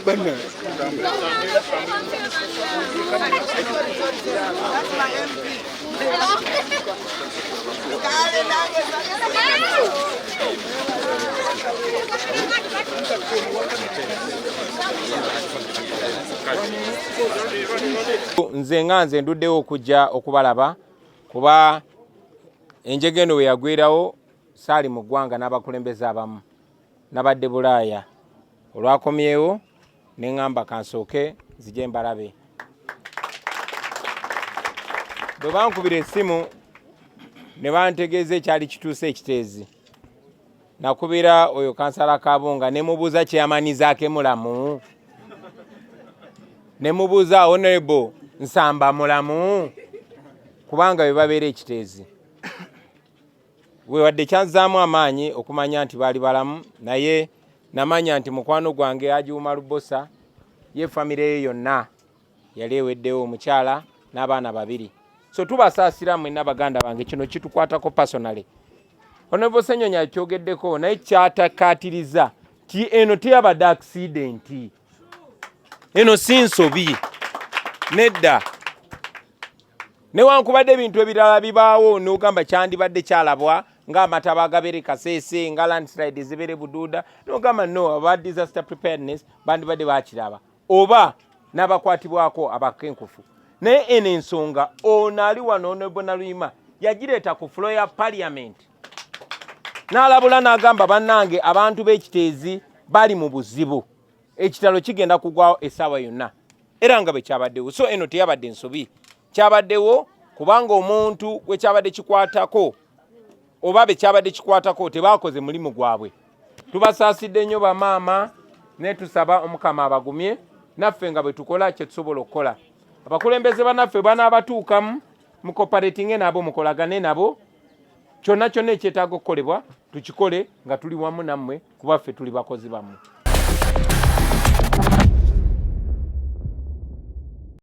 Banna. Nze nganze nduddewo okujja okubalaba kuba enjegeno we yagwirawo saali mu ggwanga n'abakulembeze abamu nabadde Bulaaya olwakomyewo ne ŋŋamba kansooke nzije mbalabe. Bwe bankubira essimu ne bantegeeza ekyali kituuse ekiteezi nakubira oyo kansala Kabunga ne mubuuza kyeyamanizaako mulamu ne mubuuza Honorable Nsamba mulamu kubanga bwe babeera ekiteezi wewadde kyanzaamu amaanyi okumanya nti baali balamu naye namanya nti mukwano gwange Ajuuma Lubosa ye famire ye yonna yali eweddewo omukyala n'abaana babiri. So tubasaasira mwenna baganda bange, kino kitukwatako personally. Honorable Ssenyonya kyogeddeko naye kyatakkaatiriza ti eno teyabadde accident. Eno si nsobi nedda. Newankubadde ebintu ebirala bibaawo n'ogamba kyandibadde kyalabwa ng'amataba agabere Kasese nga landslide zibere Buduuda n'ogamba no aba disaster preparedness bandibadde baakiraba oba n'abakwatibwako abakenkufu. Naye eno ensonga ono ali wano Honorable Naluyima yagireeta ku floor ya Parliament n'alabula n'agamba bannange abantu b'ekiteezi bali mu buzibu, ekitalo kigenda kugwawo essaawa yonna era nga bwe kyabaddewo. So eno teyabadde ensobi, kyabaddewo kubanga omuntu gwe kyabadde kikwatako oba be kyabadde kikwatako tebaakoze mulimu gwabwe. Tubasaasidde nnyo bamaama ne tusaba Omukama abagumye naffe nga bwe tukola kye tusobola okukola. Abakulembeze bannaffe banaabatuukamu mukooperatinge nabo mukolagane nabo kyonna kyonna ekyetaaga okukolebwa tukikole nga tuli wamu nammwe kuba ffe tuli bakozi bammwe.